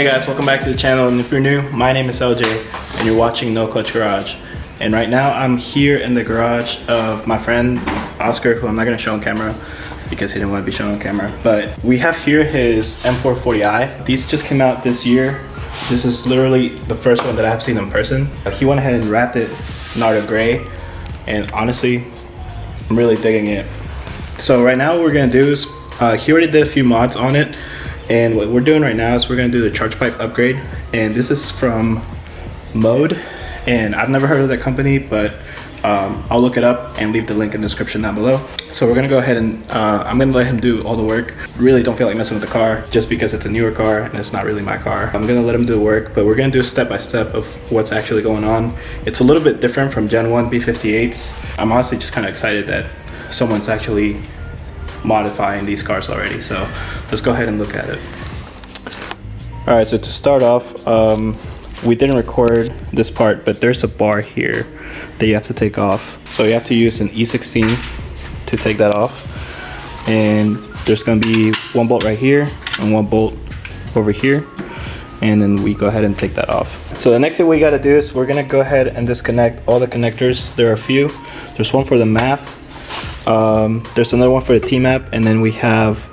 Hey guys, welcome back to the channel, and if you're new, my name is LJ and you're watching NoClutch Garage. And right now I'm here in the garage of my friend Oscar, who I'm not going to show on camera because he didn't want to be shown on camera. But we have here his M440i. These just came out this year. This is literally the first one that I have seen in person. He went ahead and wrapped it Nardo gray, and honestly, I'm really digging it. So right now what we're going to do is, he already did a few mods on it. And what we're doing right now is we're going to do the charge pipe upgrade, and this is from Mode, and I've never heard of that company, but I'll look it up and leave the link in the description down below. So we're going to go ahead and I'm going to let him do all the work. Really don't feel like messing with the car just because it's a newer car and it's not really my car. I'm going to let him do the work, but we're going to do a step-by-step of what's actually going on. It's a little bit different from Gen 1 B58s. I'm honestly just kind of excited that someone's actually modifying these cars already, so let's go ahead and look at it. All right, so to start off, we didn't record this part, but there's a bar here that you have to take off. So you have to use an E16 to take that off, and there's going to be one bolt right here and one bolt over here, and then we go ahead and take that off. So the next thing we got to do is we're going to go ahead and disconnect all the connectors. There are a few. There's one for the map, there's another one for the T-map, and then we have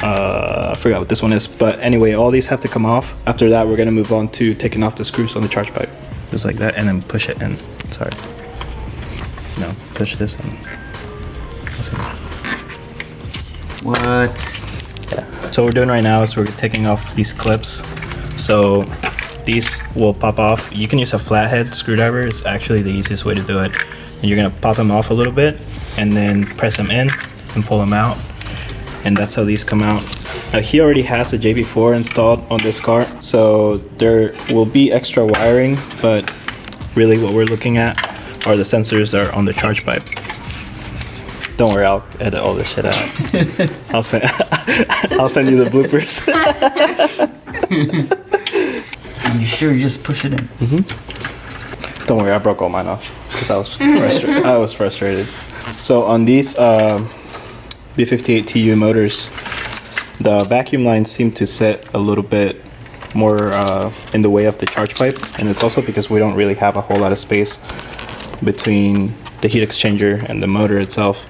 I forgot what this one is, but anyway, all these have to come off. After that, we're gonna move on to taking off the screws on the charge pipe, just like that, and then push it in. Sorry, no, push this in. What? Yeah. So what we're doing right now is we're taking off these clips. So these will pop off. You can use a flathead screwdriver. It's actually the easiest way to do it. And you're gonna pop them off a little bit, and then press them in and pull them out, and that's how these come out. He already has the JB4 installed on this car, so there will be extra wiring, but really what we're looking at are the sensors that are on the charge pipe. Don't worry, I'll edit all this shit out. I'll send you the bloopers. You sure you just push it in? Mm-hmm. Don't worry, I broke all mine off because I was frustrated. So on these B58TU motors, the vacuum lines seem to sit a little bit more in the way of the charge pipe, and it's also because we don't really have a whole lot of space between the heat exchanger and the motor itself.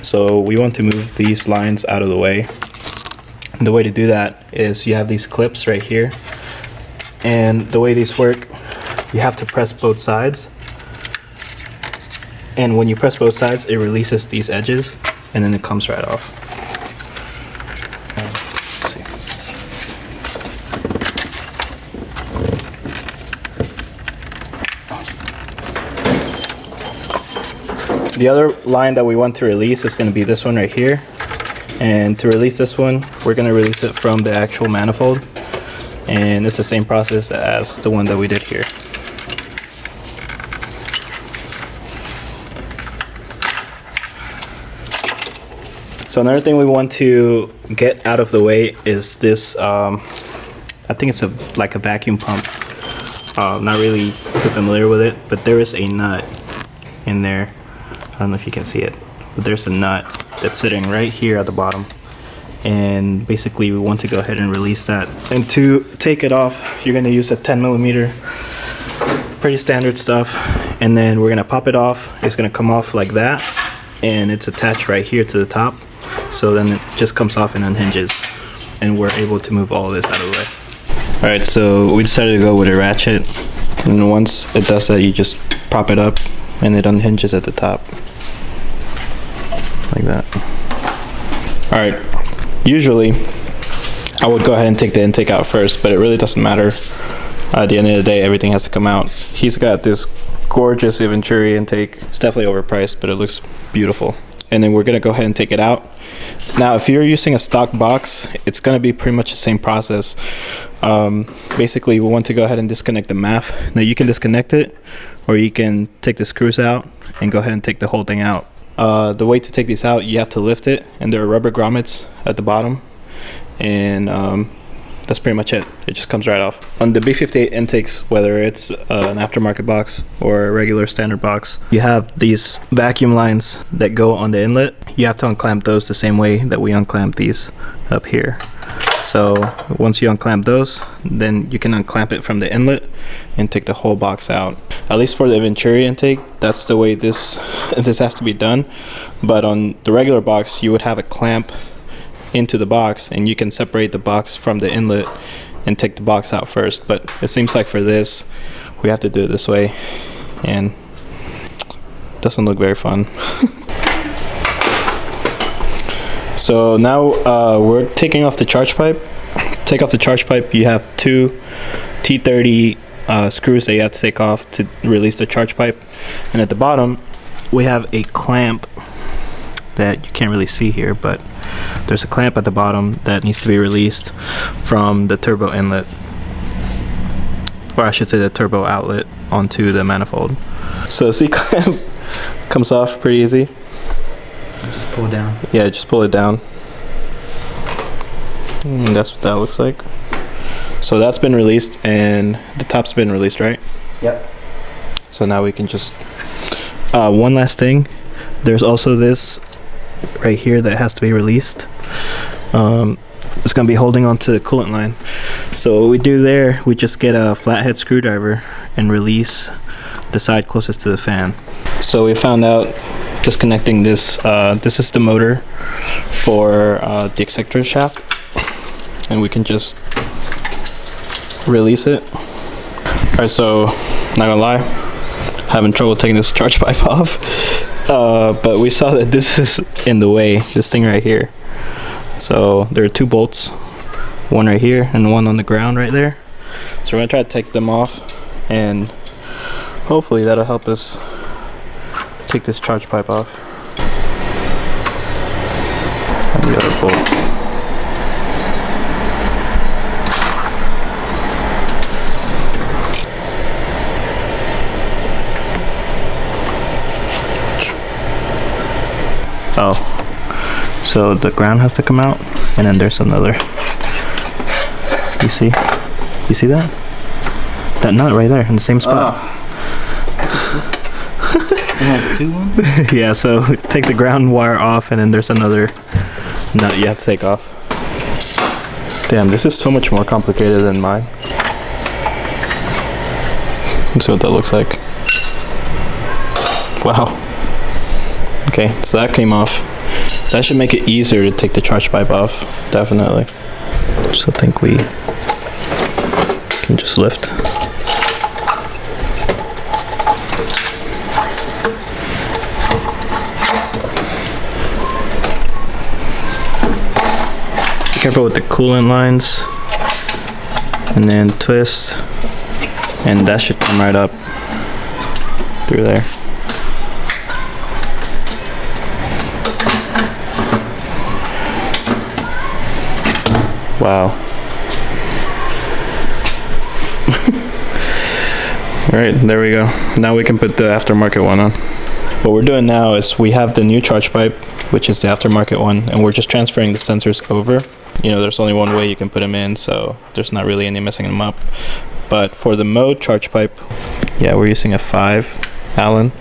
So we want to move these lines out of the way. And the way to do that is you have these clips right here, and the way these work, you have to press both sides, and when you press both sides, it releases these edges, and then it comes right off. Let's see. The other line that we want to release is going to be this one right here, and to release this one, we're going to release it from the actual manifold, and it's the same process as the one that we did here. So another thing we want to get out of the way is this, I think it's like a vacuum pump. Not really too familiar with it, but there is a nut in there. I don't know if you can see it, but there's a nut that's sitting right here at the bottom. And basically we want to go ahead and release that. And to take it off, you're gonna use a 10mm, pretty standard stuff. And then we're gonna pop it off. It's gonna come off like that, and it's attached right here to the top. So then it just comes off and unhinges, and we're able to move all of this out of the way. All right, so we decided to go with a ratchet, and once it does that, you just prop it up and it unhinges at the top like that. All right, usually I would go ahead and take the intake out first, but it really doesn't matter. At the end of the day, everything has to come out. He's got this gorgeous Venturi intake. It's definitely overpriced, but it looks beautiful. And then we're gonna go ahead and take it out. Now, if you're using a stock box, it's gonna be pretty much the same process. Basically, we want to go ahead and disconnect the MAF. Now, you can disconnect it, or you can take the screws out and go ahead and take the whole thing out. The way to take these out, you have to lift it, and there are rubber grommets at the bottom, and that's pretty much it. It just comes right off. On the B58 intakes, whether it's an aftermarket box or a regular standard box, you have these vacuum lines that go on the inlet. You have to unclamp those the same way that we unclamp these up here. So So once you unclamp those, then you can unclamp it from the inlet and take the whole box out. At least for the Venturi intake, that's the way this has to be done. But on the regular box, you would have a clamp into the box, and you can separate the box from the inlet and take the box out first. But it seems like for this, we have to do it this way, and it doesn't look very fun. So now we're taking off the charge pipe. Take off the charge pipe. You have two T30 screws that you have to take off to release the charge pipe. And at the bottom, we have a clamp that you can't really see here, but there's a clamp at the bottom that needs to be released from the turbo inlet, or I should say the turbo outlet, onto the manifold. So the C-clamp comes off pretty easy. Just pull it down. Yeah, just pull it down. And that's what that looks like. So that's been released, and the top's been released, right? Yep. So now we can just one last thing, there's also this right here that has to be released. It's gonna be holding onto the coolant line. So what we do there, we just get a flathead screwdriver and release the side closest to the fan. So we found out disconnecting this, this is the motor for the ejector shaft, and we can just release it. Alright, so not gonna lie, having trouble taking this charge pipe off, but we saw that this is in the way, this thing right here. So there are two bolts, one right here and one on the ground right there. So we're gonna try to take them off, and hopefully that'll help us take this charge pipe off. And the other bolt. Oh, so the ground has to come out, and then there's another. You see that? That nut right there in the same spot. Two ones? Yeah, so take the ground wire off, and then there's another nut you have to take off. Damn, this is so much more complicated than mine. Let's see what that looks like. Wow. Okay, so that came off. That should make it easier to take the charge pipe off, definitely. So I think we can just lift. Be careful with the coolant lines, and then twist, and that should come right up through there. Wow. Alright, there we go. Now we can put the aftermarket one on. What we're doing now is we have the new charge pipe, which is the aftermarket one, and we're just transferring the sensors over. You know, there's only one way you can put them in, so there's not really any messing them up. But for the mode charge pipe, yeah, we're using a 5 Allen.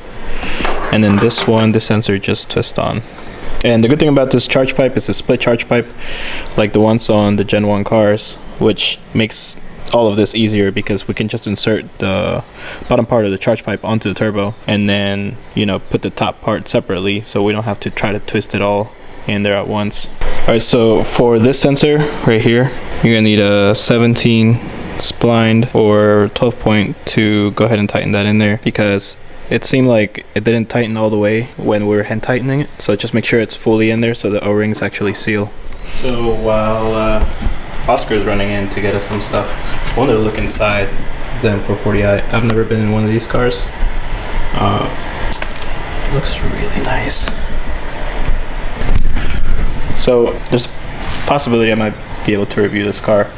And then this one, the sensor just twists on. And the good thing about this charge pipe is a split charge pipe, like the ones on the Gen 1 cars, which makes all of this easier because we can just insert the bottom part of the charge pipe onto the turbo, and then, you know, put the top part separately, so we don't have to try to twist it all in there at once. Alright, so for this sensor right here, you're gonna need a 17 spline or 12 point to go ahead and tighten that in there, because it seemed like it didn't tighten all the way when we were hand tightening it. So just make sure it's fully in there so the O-rings actually seal. So while Oscar is running in to get us some stuff, I wanted to look inside the M440i. I've never been in one of these cars. It looks really nice. So there's a possibility I might be able to review this car,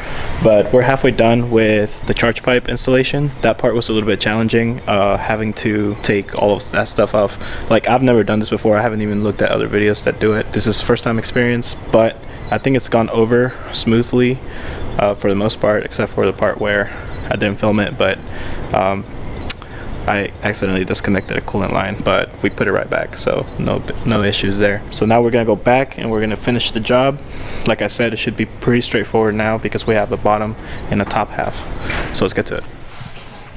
but we're halfway done with the charge pipe installation. That part was a little bit challenging, having to take all of that stuff off. Like, I've never done this before. I haven't even looked at other videos that do it. This is first time experience, but I think it's gone over smoothly for the most part, except for the part where I didn't film it. But I accidentally disconnected a coolant line, but we put it right back, so no issues there. So now we're gonna go back and we're gonna finish the job. Like I said, it should be pretty straightforward now because we have the bottom and the top half. So let's get to it.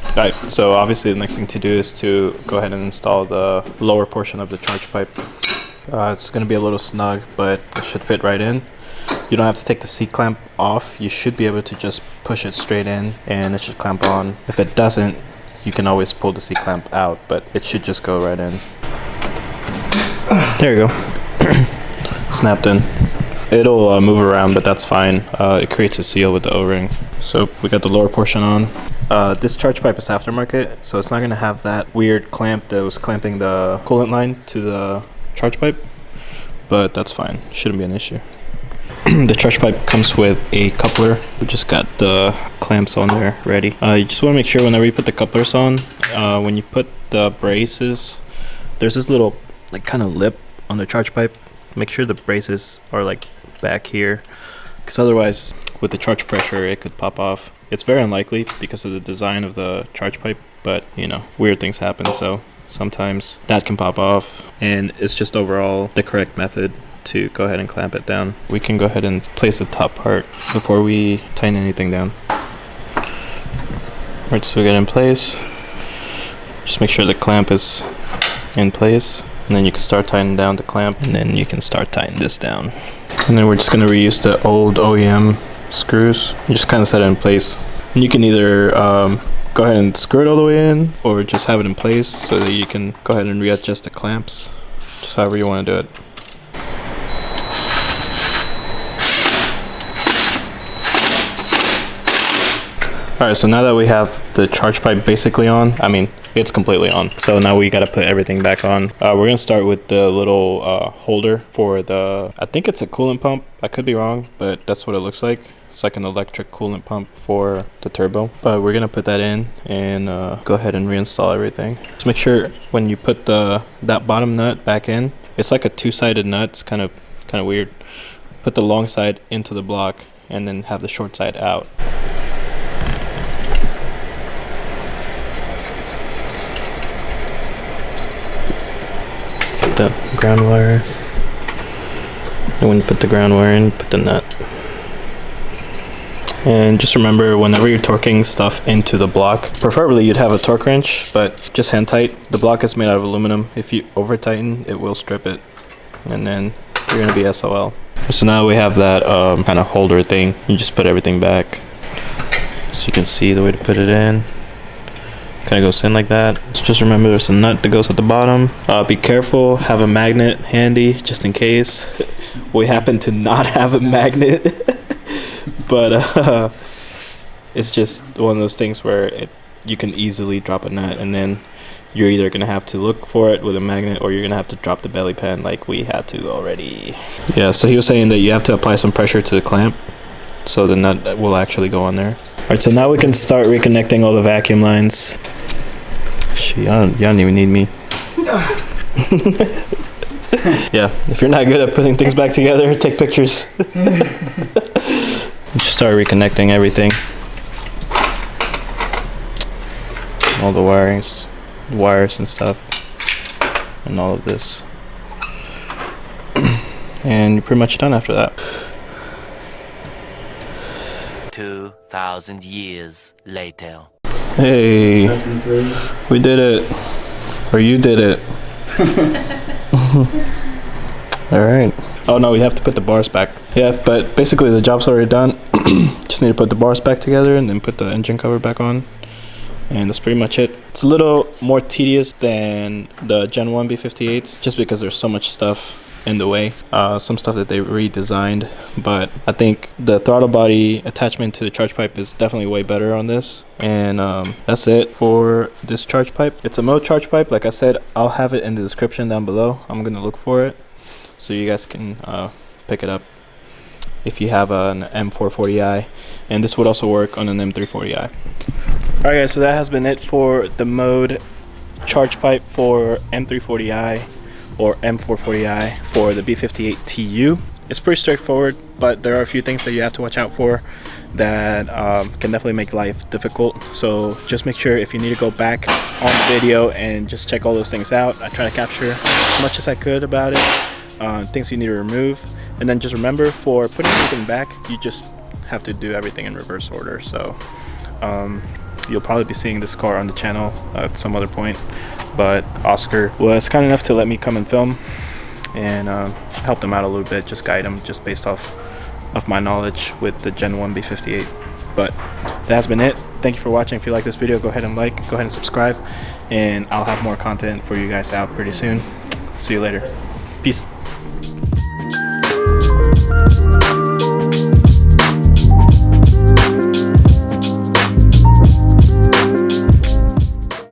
Alright, so obviously the next thing to do is to go ahead and install the lower portion of the charge pipe. It's going to be a little snug, but it should fit right in. You don't have to take the C-clamp off. You should be able to just push it straight in and it should clamp on. If it doesn't, you can always pull the C-clamp out, but it should just go right in. There you go. Snapped in. It'll move around, but that's fine. It creates a seal with the O-ring. So we got the lower portion on. This charge pipe is aftermarket, so it's not going to have that weird clamp that was clamping the coolant line to the charge pipe, but that's fine. Shouldn't be an issue. The charge pipe comes with a coupler. We just got the clamps on there ready. You just want to make sure whenever you put the couplers on, when you put the braces, there's this little like kind of lip on the charge pipe. Make sure the braces are like back here, because otherwise with the charge pressure it could pop off. It's very unlikely because of the design of the charge pipe, but you know, weird things happen, so sometimes that can pop off, and it's just overall the correct method to go ahead and clamp it down. We can go ahead and place the top part before we tighten anything down. Alright, so we get in place. Just make sure the clamp is in place, and then you can start tightening down the clamp, and then you can start tightening this down. And then we're just going to reuse the old OEM screws. You just kind of set it in place. And you can either go ahead and screw it all the way in, or just have it in place so that you can go ahead and readjust the clamps, just however you want to do it. Alright, so now that we have the charge pipe basically on, I mean, it's completely on. So now we got to put everything back on. We're going to start with the little holder for the, I think it's a coolant pump. I could be wrong, but that's what it looks like. It's like an electric coolant pump for the turbo. But we're going to put that in and go ahead and reinstall everything. Just make sure when you put that bottom nut back in, it's like a two-sided nut. It's kind of weird. Put the long side into the block and then have the short side out. The ground wire, and when you put the ground wire in, put the nut. And just remember, whenever you're torquing stuff into the block, preferably you'd have a torque wrench, but just hand tight. The block is made out of aluminum. If you over tighten, it will strip it, and then you're gonna be SOL. So now we have that kind of holder thing. You just put everything back, so you can see the way to put it in. Kind of goes in like that. Just remember there's a nut that goes at the bottom. Be careful, have a magnet handy just in case. We happen to not have a magnet, but it's just one of those things where you can easily drop a nut, and then you're either gonna have to look for it with a magnet, or you're gonna have to drop the belly pan like we had to already. Yeah, so he was saying that you have to apply some pressure to the clamp so the nut will actually go on there. Alright, so now we can start reconnecting all the vacuum lines. Y'all don't even need me. Yeah, if you're not good at putting things back together, take pictures. Just start reconnecting everything. All the wires and stuff. And all of this. And you're pretty much done after that. 2,000 years later. Hey, we did it. Or you did it. Alright. Oh no, we have to put the bars back. Yeah, but basically the job's already done. Just need to put the bars back together and then put the engine cover back on. And that's pretty much it. It's a little more tedious than the Gen 1 B58s just because there's so much stuff in the way, some stuff that they redesigned, but I think the throttle body attachment to the charge pipe is definitely way better on this. And that's it for this charge pipe. It's a mode charge pipe. Like I said, I'll have it in the description down below. I'm gonna look for it so you guys can pick it up if you have an M440i, and this would also work on an M340i. Alright guys, so that has been it for the mode charge pipe for M340i or M440i for the B58TU. It's pretty straightforward, but there are a few things that you have to watch out for. that can definitely make life difficult. So just make sure, if you need to go back on the video and just check all those things out. I try to capture as much as I could about it, things you need to remove. And then just remember, for putting everything back, you just have to do everything in reverse order. So you'll probably be seeing this car on the channel at some other point, but Oscar was kind enough to let me come and film and help them out a little bit, just guide them, just based off of my knowledge with the Gen 1 B58. But that has been it. Thank you for watching. If you like this video, go ahead and like, go ahead and subscribe, and I'll have more content for you guys out pretty soon. See you later. Peace.